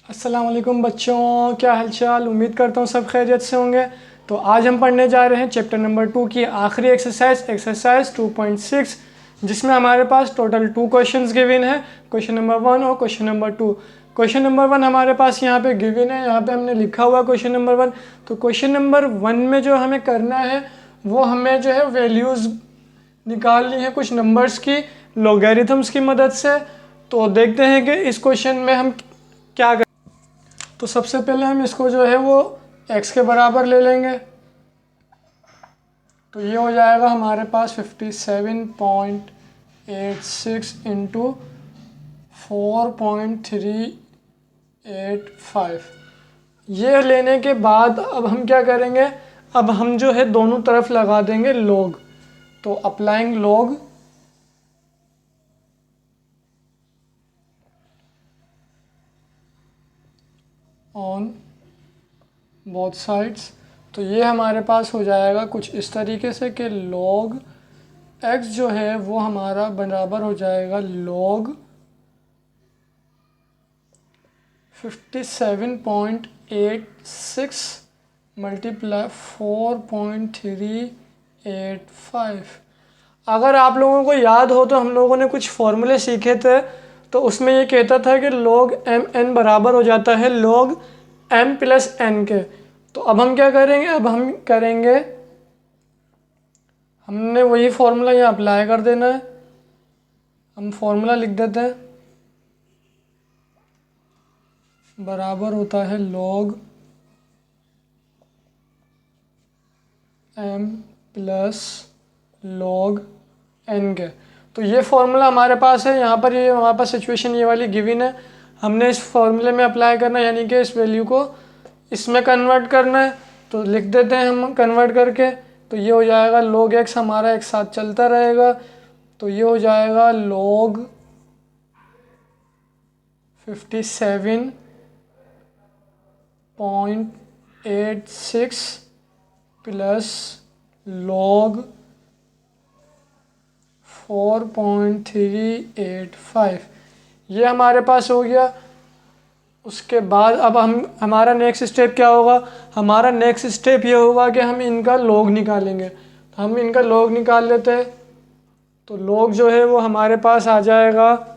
अस्सलाम वालेकुम बच्चों, क्या हालचाल। उम्मीद करता हूँ सब खैरियत से होंगे। तो आज हम पढ़ने जा रहे हैं चैप्टर नंबर 2 की आखिरी एक्सरसाइज 2.6, जिसमें हमारे पास टोटल 2 क्वेश्चंस गिवन है, क्वेश्चन नंबर 1 और क्वेश्चन नंबर 2। क्वेश्चन नंबर 1 हमारे पास यहाँ पे गिवन है, यहाँ पे हमने लिखा हुआ क्वेश्चन नंबर 1। तो क्वेश्चन नंबर 1 में जो हमें करना है वो हमें जो है वैल्यूज़ निकालनी है कुछ नंबर्स की लॉगरिथम्स की मदद से। तो देखते हैं कि इस क्वेश्चन में हम क्या। तो सबसे पहले हम इसको जो है वो x के बराबर ले लेंगे। तो ये हो जाएगा हमारे पास 57.86 इंटू 4.385। ये लेने के बाद अब हम क्या करेंगे, अब हम जो है दोनों तरफ लगा देंगे लॉग। तो applying log on both sides. तो ये हमारे पास हो जाएगा कुछ इस तरीके से कि log x जो है वो हमारा बराबर हो जाएगा log 57.86 मल्टीप्लाई 4.385। अगर आप लोगों को याद हो तो हम लोगों ने कुछ फॉर्मूले सीखे थे, तो उसमें ये कहता था कि log mn बराबर हो जाता है log m प्लस n के। तो अब हम क्या करेंगे, अब हम करेंगे, हमने वही फॉर्मूला यहाँ अप्लाई कर देना है। हम फॉर्मूला लिख देते हैं, बराबर होता है log m plus log n के। तो ये फॉर्मूला हमारे पास है, यहाँ पर ये हमारे पास सिचुएशन ये वाली गिवन है। हमने इस फॉर्मूले में अप्लाई करना है, यानी कि इस वैल्यू को इसमें कन्वर्ट करना है। तो लिख देते हैं हम कन्वर्ट करके। तो ये हो जाएगा log x हमारा एक साथ चलता रहेगा। तो ये हो जाएगा log 57.86 प्लस log 4.385। ये हमारे पास हो गया। उसके बाद अब हमारा नेक्स्ट स्टेप क्या होगा, हमारा नेक्स्ट स्टेप ये होगा कि हम इनका log निकालेंगे। तो हम इनका log निकाल लेते हैं। तो log जो है वो हमारे पास आ जाएगा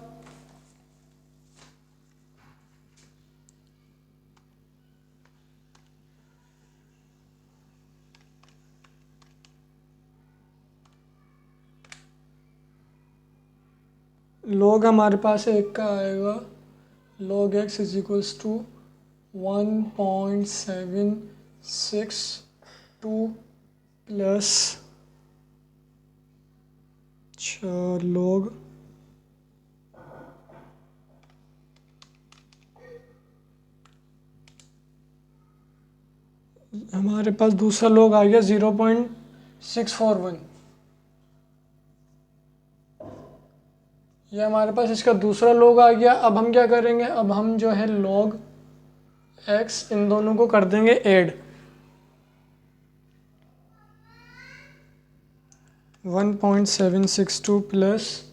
log हमारे पास एक का आएगा log x is equals to 1.762 plus log हमारे पास दूसरा log आ गया 0.641। ये हमारे पास इसका दूसरा log आ गया। अब हम क्या करेंगे, अब हम जो है log x इन दोनों को कर देंगे ऐड। 1.762 प्लस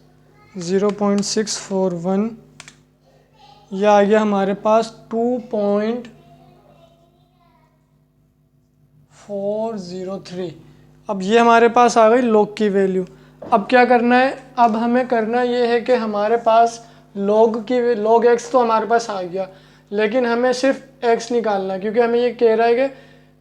0.641, यह आ गया हमारे पास 2.403। अब ये हमारे पास आ गई log की वैल्यू। अब क्या करना है, अब हमें करना ये है कि हमारे पास log x तो हमारे पास आ गया, लेकिन हमें सिर्फ x निकालना है, क्योंकि हमें ये कह रहा है कि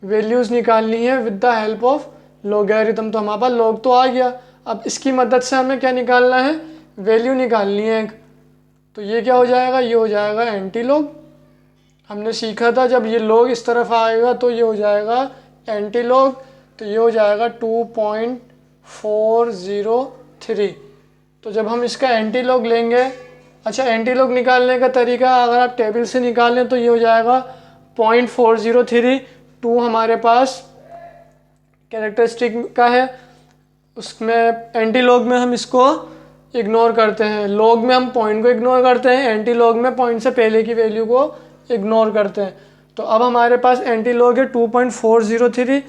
वैल्यूज़ निकालनी है with the help of logarithm. तो हमारे पास log तो आ गया, अब इसकी मदद से हमें क्या निकालना है, वैल्यू निकालनी है एक। तो ये क्या हो जाएगा, ये हो जाएगा एंटी log। हमने सीखा था जब ये log इस तरफ आएगा तो ये हो जाएगा एंटी log। तो ये हो जाएगा 2.403। तो जब हम इसका एंटी log लेंगे, अच्छा एंटी log निकालने का तरीका अगर आप टेबल से निकालें तो ये हो जाएगा 0.403। 2 हमारे पास कैरेक्टरिस्टिक का है, उसमें एंटी log में हम इसको इग्नोर करते हैं। log में हम पॉइंट को इग्नोर करते हैं, एंटी log में पॉइंट से पहले की वैल्यू को इग्नोर करते हैं। तो अब हमारे पास एंटी log है 2.403।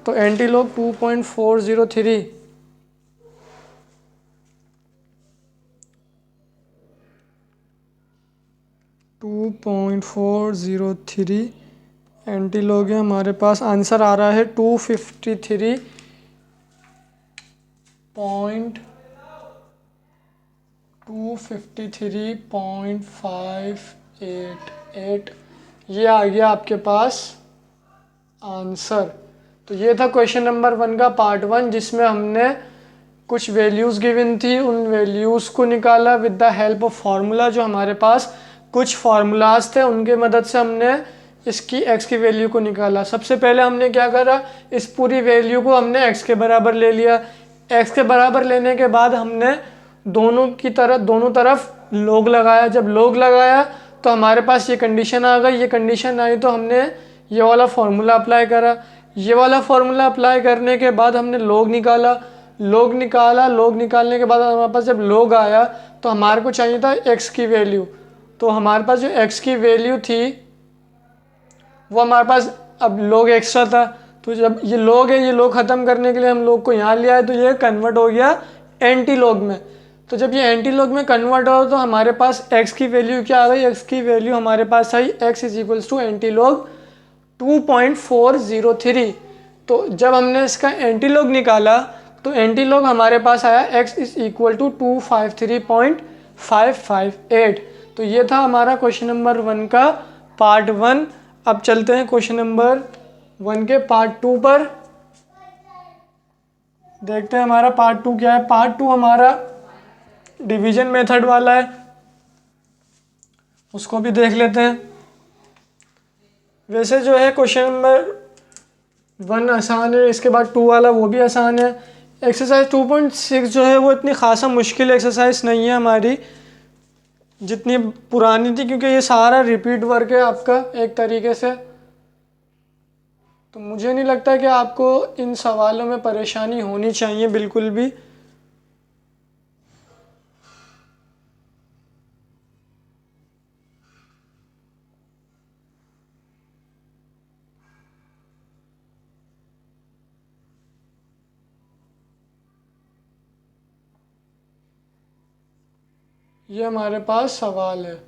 तो एंटी log 2.403 – 2.403 एंटी लॉग है हमारे पास। आंसर आ रहा है 253.588। ये आ गया आपके पास आंसर। तो ये था क्वेश्चन नंबर 1 का पार्ट 1, जिसमें हमने कुछ वैल्यूज़ गिवन थी, उन वैल्यूज़ को निकाला with the help of formula. जो हमारे पास कुछ फार्मूलाज थे उनके मदद से हमने इसकी x की वैल्यू को निकाला। सबसे पहले हमने क्या करा, इस पूरी वैल्यू को हमने x के बराबर ले लिया। x के बराबर लेने के बाद हमने दोनों तरफ लॉग लगाया। जब लॉग लगाया तो हमारे पास ये कंडीशन आ गई। ये कंडीशन आई तो हमने ये वाला फार्मूला अप्लाई करा। ये वाला फार्मूला अप्लाई करने के बाद हमने लॉग निकाला। लॉग निकालने के बाद हमारे पास जब लॉग आया तो हमारे को चाहिए था x की वैल्यू। तो हमारे पास जो x की वैल्यू थी वो हमारे पास अब log एक्स्ट्रा था। तो जब ये log है, ये log ख़त्म करने के लिए हम log को यहाँ ले आए तो ये कन्वर्ट हो गया एंटी log में। तो जब ये एंटी log में कन्वर्ट हो तो हमारे पास x की वैल्यू क्या आ गई, x की वैल्यू हमारे पास आई x is equals to anti log 2.403। तो जब हमने इसका एंटी log निकाला तो एंटी log हमारे पास आया x इज इक्वल टू 253.558। तो ये था हमारा क्वेश्चन नंबर 1 का पार्ट 1। अब चलते हैं क्वेश्चन नंबर 1 के पार्ट 2 पर। देखते हैं हमारा पार्ट 2 क्या है। पार्ट 2 हमारा डिवीजन मेथड वाला है, उसको भी देख लेते हैं। वैसे जो है क्वेश्चन नंबर 1 आसान है, इसके बाद 2 वाला वो भी आसान है। एक्सरसाइज 2.6 जो है वो इतनी खासा मुश्किल एक्सरसाइज नहीं है हमारी जितनी पुरानी थी, क्योंकि ये सारा रिपीट वर्क है आपका एक तरीके से। तो मुझे नहीं लगता कि आपको इन सवालों में परेशानी होनी चाहिए बिल्कुल भी। ये हमारे पास सवाल है।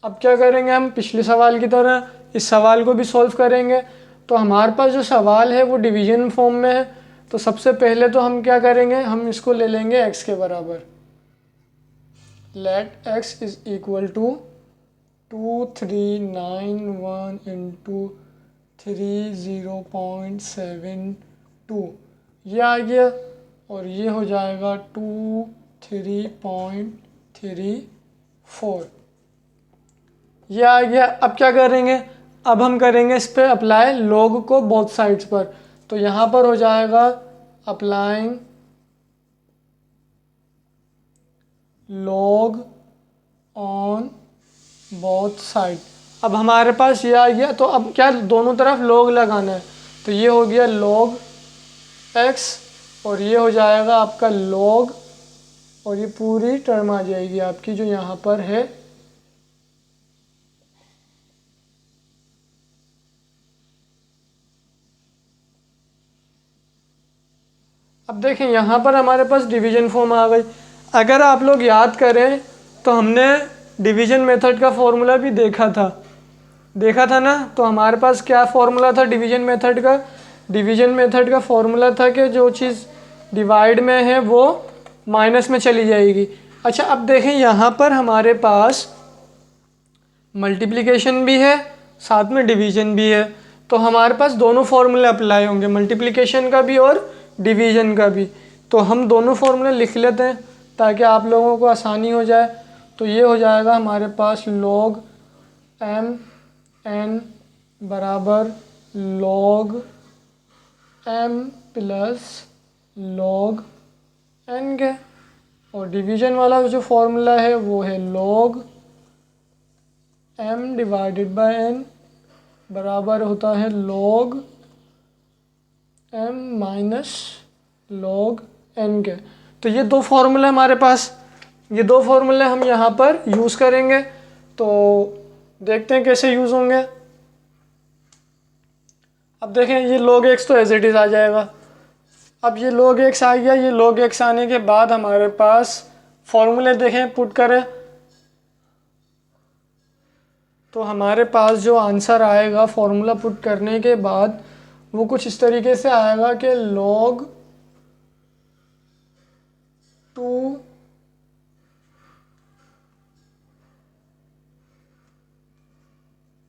अब क्या करेंगे, हम पिछले सवाल की तरह इस सवाल को भी सॉल्व करेंगे। तो हमारे पास जो सवाल है वो डिवीजन फॉर्म में है। तो सबसे पहले तो हम क्या करेंगे, हम इसको ले लेंगे x के बराबर। Let x is equal to 2391 into 30.72 ये आ गया, और ये हो जाएगा 23.34 ये आ गया। अब क्या करेंगे, अब हम करेंगे इस पे अप्लाई लॉग को बोथ साइड्स पर। तो यहाँ पर हो जाएगा applying log on both side. अब हमारे पास ये आ गया, तो अब क्या दोनों तरफ लॉग लगाना है। तो ये हो गया log x और ये हो जाएगा आपका log, और ये पूरी टर्म आ जाएगी आपकी जो यहाँ पर है। अब देखें यहाँ पर हमारे पास डिवीजन फॉर्म आ गई। अगर आप लोग याद करें तो हमने डिवीजन मेथड का फॉर्मूला भी देखा था ना। तो हमारे पास क्या फॉर्मूला था डिवीजन मेथड का। डिवीजन मेथड का फॉर्मूला था कि जो चीज़ डिवाइड में है वो माइनस में चली जाएगी। अच्छा, अब देखें यहाँ पर हमारे पास मल्टीप्लिकेशन भी है साथ में डिवीजन भी है। तो हमारे पास दोनों फॉर्मूले अप्लाई होंगे, मल्टीप्लिकेशन का भी और डिवीजन का भी। तो हम दोनों फॉर्मूले लिख लेते हैं ताकि आप लोगों को आसानी हो जाए। तो ये हो जाएगा हमारे पास log m n बराबर log m plus log n के, और डिवीजन वाला जो फॉर्मूला है वो है log m divided by n बराबर होता है log m minus log n के। तो ये दो फॉर्मूले हमारे पास, ये दो फॉर्मूले हम यहाँ पर यूज़ करेंगे। तो देखते हैं कैसे यूज़ होंगे। अब देखें ये log x तो एज इट इज़ आ जाएगा। अब ये log x आ गया। ये log x आने के बाद हमारे पास फॉर्मूले देखें, पुट करें। तो हमारे पास जो आंसर आएगा फॉर्मूला पुट करने के बाद वो कुछ इस तरीके से आएगा कि log 2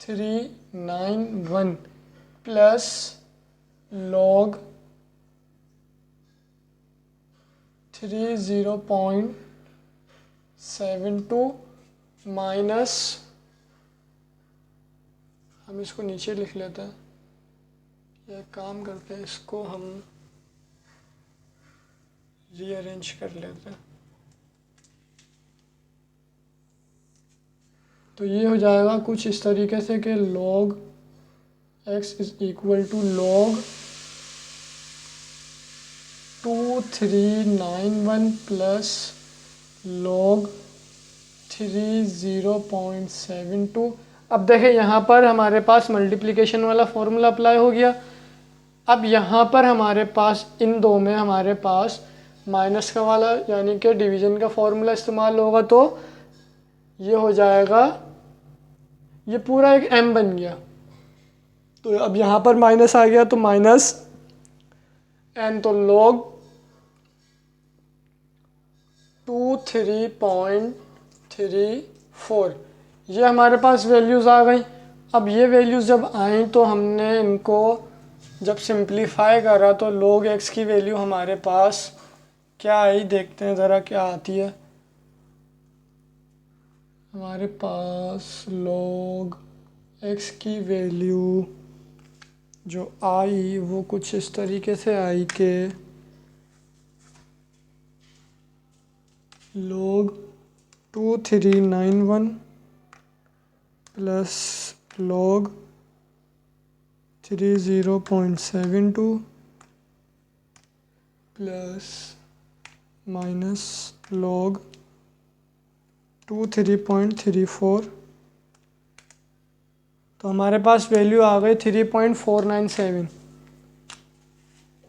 391 प्लस log 30.72 माइनस, हम इसको नीचे लिख लेते हैं, यह काम करते हैं, इसको हम रीअरेंज कर लेते हैं। तो ये हो जाएगा कुछ इस तरीके से कि log x is equal to log 2391 plus log 30.72। अब देखें यहाँ पर हमारे पास मल्टीप्लिकेशन वाला फॉर्मूला अप्लाई हो गया। अब यहाँ पर हमारे पास इन दो में हमारे पास माइनस का वाला यानी कि डिवीज़न का फॉर्मूला इस्तेमाल होगा, तो ये हो जाएगा, ये पूरा एक m बन गया। तो अब यहाँ पर माइनस आ गया तो माइनस n, तो log 23.34 ये हमारे पास वैल्यूज़ आ गई। अब ये वैल्यूज़ जब आई तो हमने इनको जब सिंप्लीफाई करा तो log x की वैल्यू हमारे पास क्या आई, देखते हैं ज़रा क्या आती है। हमारे पास log x की वैल्यू जो आई वो कुछ इस तरीके से आई कि log 2391 plus log 30.72 plus minus log 23.34। तो हमारे पास वैल्यू आ गई 3.497।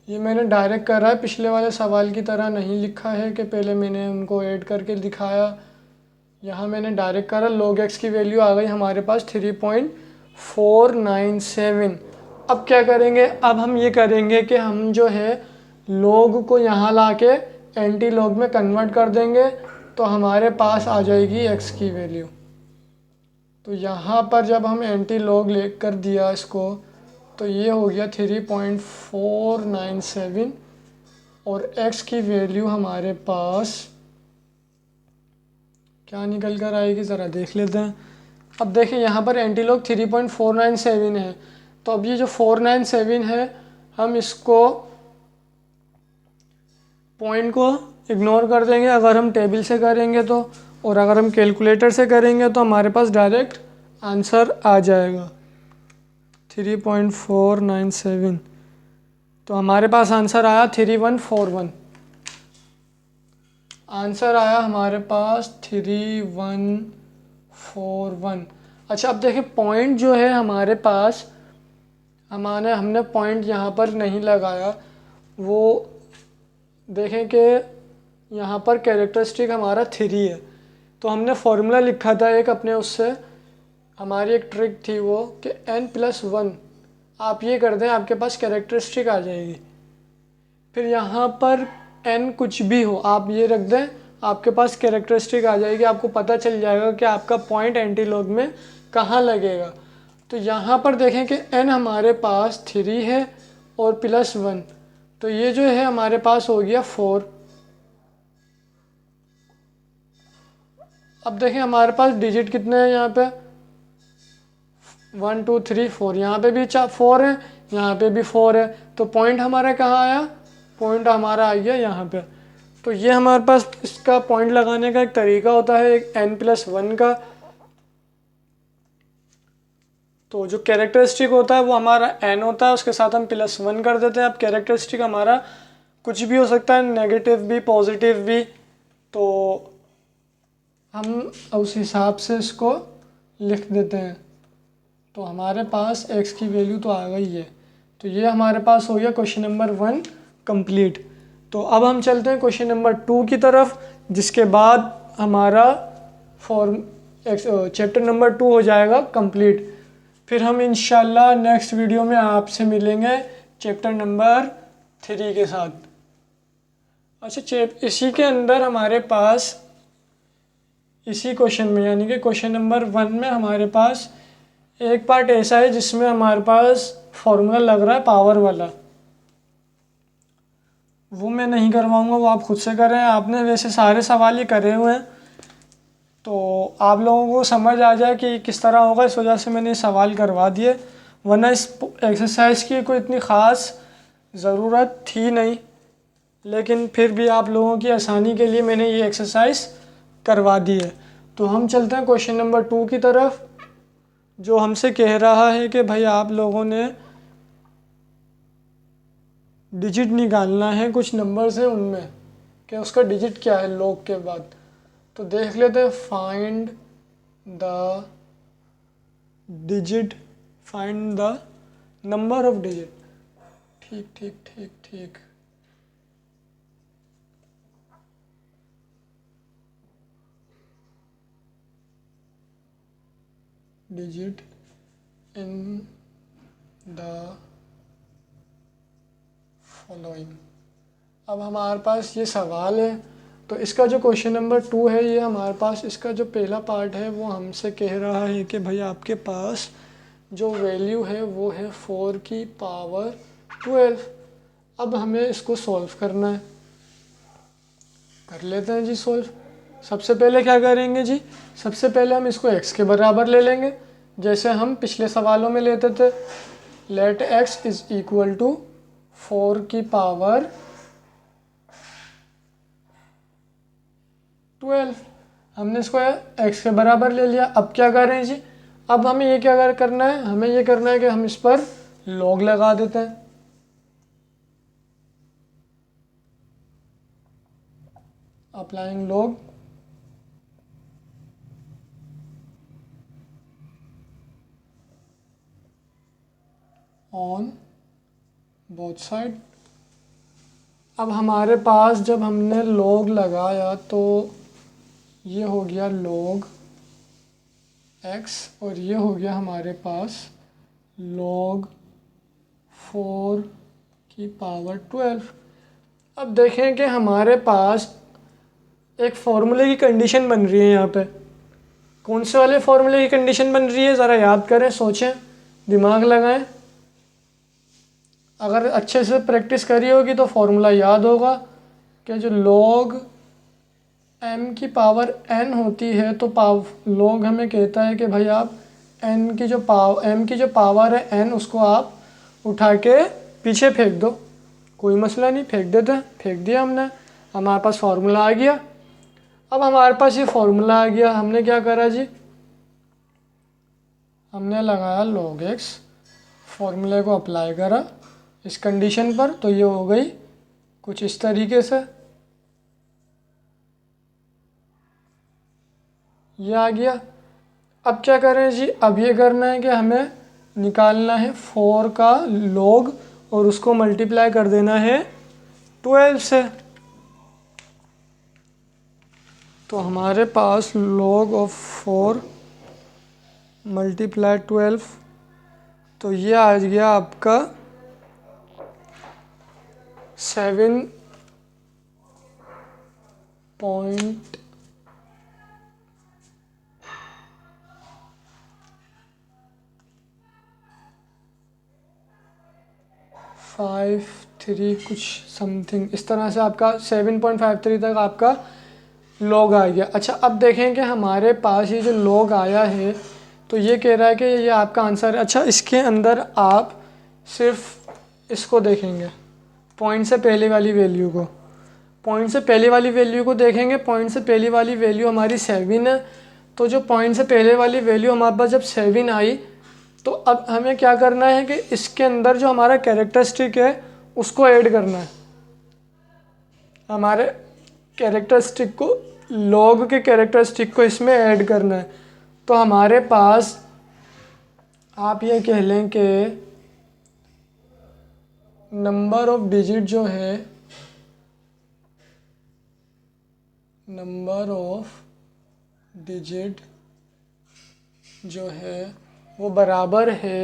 ये मैंने डायरेक्ट करा है, पिछले वाले सवाल की तरह नहीं लिखा है कि पहले मैंने उनको ऐड करके दिखाया। यहाँ मैंने डायरेक्ट करा, log x की वैल्यू आ गई हमारे पास 3.497। अब क्या करेंगे, अब हम ये करेंगे कि हम जो है log को यहाँ लाके एंटी log में कन्वर्ट कर देंगे, तो हमारे पास आ जाएगी x की वैल्यू। तो यहाँ पर जब हम एंटी log ले कर दिया इसको, तो ये हो गया 3.497 और x की वैल्यू हमारे पास क्या निकल कर आएगी ज़रा देख लेते हैं। अब देखें यहाँ पर एंटी log 3.497 है, तो अब ये जो 497 है हम इसको पॉइंट को इग्नोर कर देंगे अगर हम टेबल से करेंगे तो, और अगर हम कैलकुलेटर से करेंगे तो हमारे पास डायरेक्ट आंसर आ जाएगा 3.497। तो हमारे पास आंसर आया 3141। आंसर आया हमारे पास 3141। अच्छा, अब देखें पॉइंट जो है हमारे पास, हमने पॉइंट यहाँ पर नहीं लगाया। वो देखें कि यहाँ पर कैरेक्टरिस्टिक हमारा 3 है, तो हमने फॉर्मूला लिखा था एक अपने, उससे हमारी एक ट्रिक थी वो कि n+1 आप ये कर दें, आपके पास कैरेक्टरिस्टिक आ जाएगी। फिर यहाँ पर n कुछ भी हो आप ये रख दें, आपके पास कैरेक्टरिस्टिक आ जाएगी, आपको पता चल जाएगा कि आपका पॉइंट एंटी लॉग में कहाँ लगेगा। तो यहाँ पर देखें कि n हमारे पास 3 है और +1, तो ये जो है हमारे पास हो गया 4। अब देखें हमारे पास डिजिट कितने हैं यहाँ पे, 1 2 3 4, यहाँ पे भी 4 है, यहाँ पे भी 4 है, तो पॉइंट हमारा कहाँ आया, पॉइंट हमारा आ गया यहाँ पे। तो ये हमारे पास इसका पॉइंट लगाने का एक तरीका होता है, एक n+1 का। तो जो कैरेक्टरिस्टिक होता है वो हमारा n होता है, उसके साथ हम +1 कर देते हैं। अब कैरेक्टरिस्टिक हमारा कुछ भी हो सकता है, नेगेटिव भी पॉजिटिव भी, तो हम उस हिसाब से इसको लिख देते हैं। तो हमारे पास x की वैल्यू तो आ गई है। तो ये हमारे पास हो गया क्वेश्चन नंबर 1 कंप्लीट। तो अब हम चलते हैं क्वेश्चन नंबर 2 की तरफ, जिसके बाद हमारा चैप्टर नंबर 2 हो जाएगा कंप्लीट। फिर हम इंशाल्लाह नेक्स्ट वीडियो में आपसे मिलेंगे चैप्टर नंबर 3 के साथ। अच्छा, इसी के अंदर हमारे पास इसी क्वेश्चन में यानी कि क्वेश्चन नंबर 1 में हमारे पास एक पार्ट ऐसा है जिसमें हमारे पास फॉर्मूला लग रहा है पावर वाला, वो मैं नहीं करवाऊंगा, वो आप खुद से करें। आपने वैसे सारे सवाल ही करे हुए हैं तो आप लोगों को समझ आ जाए कि किस तरह होगा, इस वजह से मैंने सवाल करवा दिए, वरना इस एक्सरसाइज की कोई इतनी ख़ास ज़रूरत थी नहीं, लेकिन फिर भी आप लोगों की आसानी के लिए मैंने ये एक्सरसाइज करवा दी है। तो हम चलते हैं क्वेश्चन नंबर 2 की तरफ, जो हमसे कह रहा है कि भाई आप लोगों ने डिजिट निकालना है, कुछ नंबर्स हैं उनमें कि उसका डिजिट क्या है लॉग के बाद। तो देख लेते हैं, find the digit, find the number of digit. ठीक ठीक ठीक ठीक, डिजिट इन द फॉलोइंग। अब हमारे पास ये सवाल है, तो इसका जो क्वेश्चन नंबर 2 है ये हमारे पास, इसका जो पहला पार्ट है वो हमसे कह रहा है कि भाई आपके पास जो वैल्यू है वो है 4 की पावर 12। अब हमें इसको सॉल्व करना है, कर लेते हैं जी सॉल्व। सबसे पहले क्या करेंगे जी, सबसे पहले हम इसको x के बराबर ले लेंगे, जैसे हम पिछले सवालों में लेते थे। Let x is equal to 4 की पावर 12। हमने इसको x के बराबर ले लिया। अब क्या करें जी, अब हमें ये क्या करना है, हमें ये करना है कि हम इस पर log लगा देते हैं। Applying log on both side. अब हमारे पास जब हमने log लगाया तो ये हो गया log x और ये हो गया हमारे पास log 4 की पावर 12। अब देखें कि हमारे पास एक फॉर्मूले की कंडीशन बन रही है यहाँ पे। कौन से वाले फॉर्मूले की कंडीशन बन रही है, ज़रा याद करें, सोचें, दिमाग लगाएं। अगर अच्छे से प्रैक्टिस करी होगी तो फॉर्मूला याद होगा कि जो log m की पावर n होती है, तो log हमें कहता है कि भाई आप m की जो पावर है n, उसको आप उठा के पीछे फेंक दो, कोई मसला नहीं, फेंक देते हैं। फेंक दिया हमने, हमारे पास फार्मूला आ गया। अब हमारे पास ये फार्मूला आ गया, हमने क्या करा जी, हमने लगाया log x, फार्मूले को अप्लाई करा इस कंडीशन पर, तो ये हो गई कुछ इस तरीके से, ये आ गया। अब क्या करें जी, अब ये करना है कि हमें निकालना है 4 का log और उसको मल्टीप्लाई कर देना है 12 से। तो हमारे पास log ऑफ 4 मल्टीप्लाई 12, तो ये आ गया आपका 7.53 कुछ समथिंग इस तरह से, आपका 7.53 तक आपका log आ गया। अच्छा, अब देखें कि हमारे पास ये जो log आया है, तो ये कह रहा है कि ये आपका आंसर है। अच्छा, इसके अंदर आप सिर्फ इसको देखेंगे, पॉइंट से पहले वाली वैल्यू को, पॉइंट से पहले वाली वैल्यू को देखेंगे। पॉइंट से पहले वाली वैल्यू हमारी 7 है, तो जो पॉइंट से पहले वाली वैल्यू हमारे पास जब 7 आई, तो अब हमें क्या करना है कि इसके अंदर जो हमारा कैरेक्टरिस्टिक है उसको ऐड करना है। हमारे कैरेक्टरिस्टिक को, log के कैरेक्टरिस्टिक को इसमें ऐड करना है। तो हमारे पास आप ये कह लें कि नंबर ऑफ डिजिट जो है, नंबर ऑफ डिजिट जो है वो बराबर है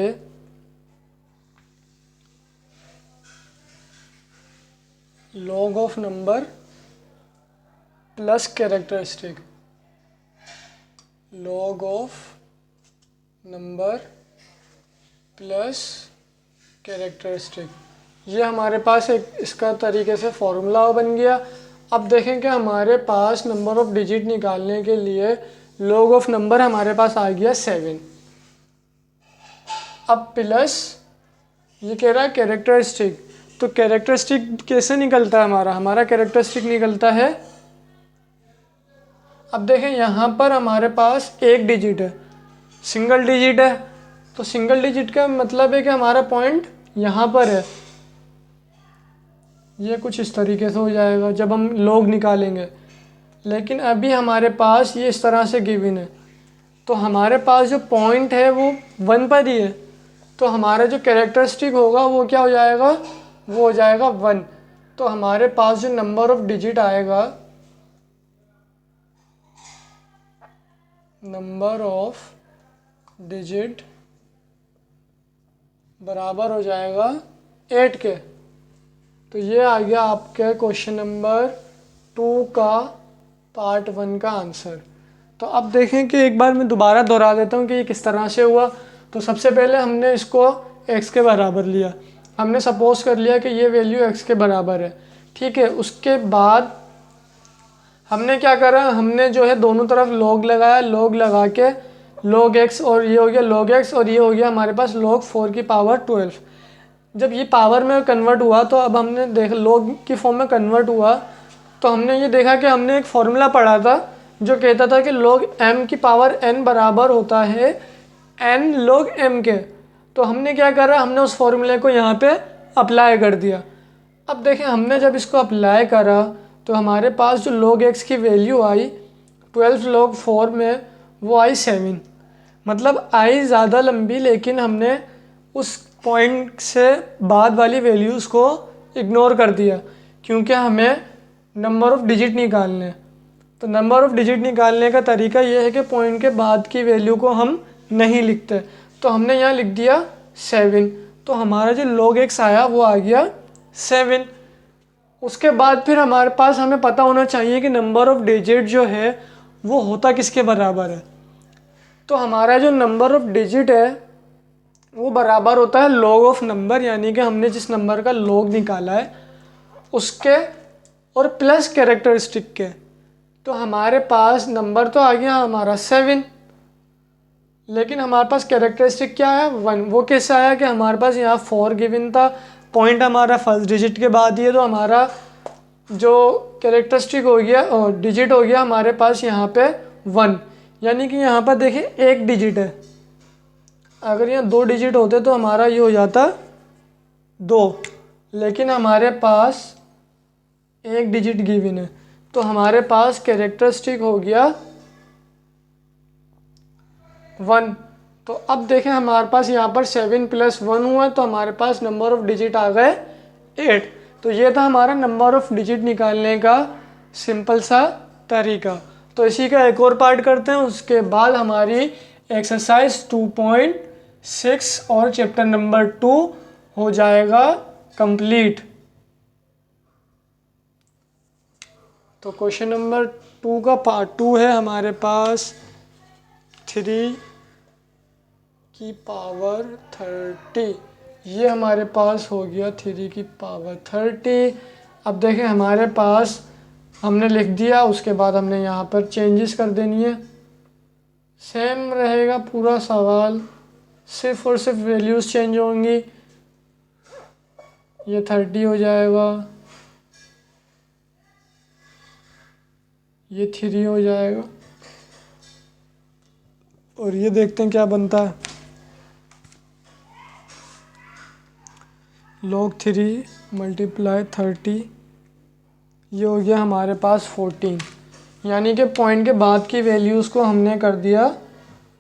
log of number plus characteristic, log of number plus characteristic. ये हमारे पास एक इसका तरीके से फॉर्मूला बन गया। अब देखें कि हमारे पास नंबर ऑफ डिजिट निकालने के लिए log ऑफ नंबर हमारे पास आ गया 7। अब प्लस ये कह रहा है कैरेक्टरिस्टिक, तो कैरेक्टरिस्टिक कैसे निकलता है हमारा कैरेक्टरिस्टिक निकलता है, अब देखें यहाँ पर हमारे पास एक डिजिट है, सिंगल डिजिट है, तो सिंगल डिजिट का मतलब है कि हमारा पॉइंट यहाँ पर है। ये कुछ इस तरीके से हो जाएगा जब हम log निकालेंगे, लेकिन अभी हमारे पास ये इस तरह से गिवन है, तो हमारे पास जो पॉइंट है वो 1 पर ही है, तो हमारा जो कैरेक्टरिस्टिक होगा वो क्या हो जाएगा, वो हो जाएगा 1। तो हमारे पास जो नंबर ऑफ डिजिट आएगा, नंबर ऑफ डिजिट बराबर हो जाएगा 8 के। तो ये आ गया आपके क्वेश्चन नंबर 2 का पार्ट 1 का आंसर। तो अब देखें कि एक बार मैं दोबारा दोहरा देता हूँ कि ये किस तरह से हुआ। तो सबसे पहले हमने इसको x के बराबर लिया, हमने सपोज कर लिया कि ये वैल्यू x के बराबर है, ठीक है। उसके बाद हमने क्या करा, हमने जो है दोनों तरफ log लगाया, log लगा के log x, और ये हो गया log x, और ये हो गया हमारे पास log 4 की पावर 12। जब ये पावर में कन्वर्ट हुआ तो अब हमने देखा log की फॉर्म में कन्वर्ट हुआ, तो हमने ये देखा कि हमने एक फॉर्मूला पढ़ा था जो कहता था कि log m की पावर n बराबर होता है n log m के। तो हमने क्या करा, हमने उस फॉर्मूले को यहाँ पे अप्लाई कर दिया। अब देखें हमने जब इसको अप्लाई करा तो हमारे पास जो log x की वैल्यू आई 12 log 4 में वो आई 7, मतलब आई ज़्यादा लंबी, लेकिन हमने उस पॉइंट से बाद वाली वैल्यूज़ को इग्नोर कर दिया क्योंकि हमें नंबर ऑफ़ डिजिट निकालने। तो नंबर ऑफ़ डिजिट निकालने का तरीका ये है कि पॉइंट के बाद की वैल्यू को हम नहीं लिखते, तो हमने यहाँ लिख दिया 7। तो हमारा जो log x आया वो आ गया 7। उसके बाद फिर हमारे पास हमें पता होना चाहिए कि नंबर ऑफ़ डिजिट जो है वो होता किसके बराबर है। तो हमारा जो नंबर ऑफ़ डिजिट है वो बराबर होता है log ऑफ नंबर, यानी कि हमने जिस नंबर का log निकाला है उसके और प्लस कैरेक्टरिस्टिक के। तो हमारे पास नंबर तो आ गया हमारा 7, लेकिन हमारे पास कैरेक्टरिस्टिक क्या है 1। वो कैसे आया कि हमारे पास यहाँ 4 गिवन था, पॉइंट हमारा फर्स्ट डिजिट के बाद ही है, तो हमारा जो कैरेक्टरिस्टिक हो गया और डिजिट हो गया हमारे पास यहाँ पे 1, यानी कि यहाँ पर देखिए एक डिजिट है। अगर यहाँ 2 डिजिट होते तो हमारा ये हो जाता 2, लेकिन हमारे पास एक डिजिट गिवन है, तो हमारे पास कैरेक्टरिस्टिक हो गया 1। तो अब देखें हमारे पास यहाँ पर 7 + 1 हुआ, तो हमारे पास नंबर ऑफ़ डिजिट आ गए 8। तो ये था हमारा नंबर ऑफ़ डिजिट निकालने का सिंपल सा तरीका। तो इसी का एक और पार्ट करते हैं, उसके बाद हमारी एक्सरसाइज 2.6 और चैप्टर नंबर 2 हो जाएगा कंप्लीट। तो क्वेश्चन नंबर 2 का पार्ट 2 है हमारे पास 3 की पावर 30। ये हमारे पास हो गया 3 की पावर 30। अब देखें हमारे पास हमने लिख दिया, उसके बाद हमने यहाँ पर चेंजेस कर देनी है। सेम रहेगा पूरा सवाल, सिर्फ और सिर्फ वैल्यूज़ चेंज होंगी। ये 30 हो जाएगा, ये 3 हो जाएगा, और ये देखते हैं क्या बनता है। log 3 × 30, ये हो गया हमारे पास 14, यानी कि पॉइंट के बाद की वैल्यूज़ को हमने कर दिया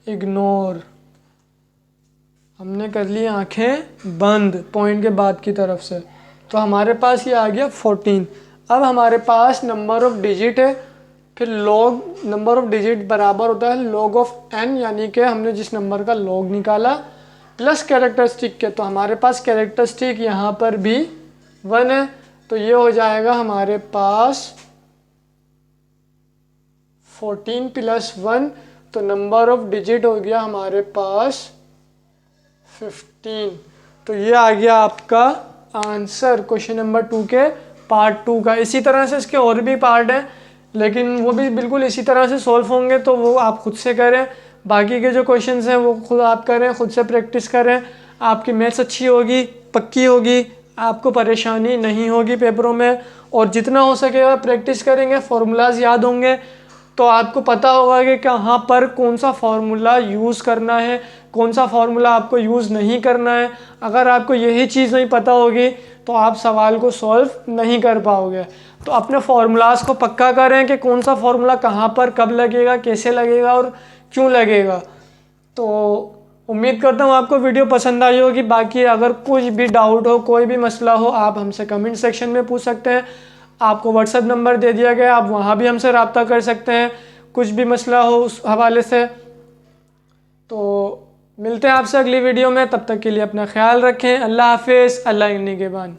इग्नोर, हमने कर ली आंखें बंद पॉइंट के बाद की तरफ से। तो हमारे पास ये आ गया 14। अब हमारे पास नंबर ऑफ़ डिजिट है, फिर लॉग नंबर ऑफ डिजिट बराबर होता है लॉग ऑफ n, यानी कि हमने जिस नंबर का लॉग निकाला प्लस कैरेक्टरिस्टिक के। तो हमारे पास कैरेक्टरिस्टिक यहाँ पर भी 1 है, तो ये हो जाएगा हमारे पास 14 + 1, तो नंबर ऑफ डिजिट हो गया हमारे पास 15। तो ये आ गया आपका आंसर क्वेश्चन नंबर 2 के पार्ट 2 का। इसी तरह से इसके और भी पार्ट हैं, लेकिन वो भी बिल्कुल इसी तरह से सॉल्व होंगे, तो वो आप खुद से करें। बाकी के जो क्वेश्चंस हैं वो खुद आप करें, खुद से प्रैक्टिस करें। आपकी मैथ्स अच्छी होगी, पक्की होगी, आपको परेशानी नहीं होगी पेपरों में। और जितना हो सकेगा प्रैक्टिस करेंगे, फार्मूलाज याद होंगे, तो आपको पता होगा कि कहाँ पर कौन सा फार्मूला यूज़ करना है, कौन सा फार्मूला आपको यूज़ नहीं करना है। अगर आपको यही चीज़ नहीं पता होगी तो आप सवाल को सॉल्व नहीं कर पाओगे। तो अपने फार्मूलाज को पक्का करें कि कौन सा फार्मूला कहाँ पर कब लगेगा, कैसे लगेगा और क्यों लगेगा। तो उम्मीद करता हूँ आपको वीडियो पसंद आई होगी। बाकी अगर कुछ भी डाउट हो, कोई भी मसला हो, आप हमसे कमेंट सेक्शन में पूछ सकते हैं। आपको व्हाट्सएप नंबर दे दिया गया, आप वहाँ भी हमसे रब्ता कर सकते हैं कुछ भी मसला हो उस हवाले से। तो मिलते हैं आपसे अगली वीडियो में, तब तक के लिए अपना ख्याल रखें। अल्लाह हाफिज़, अल्लाह निगहबान।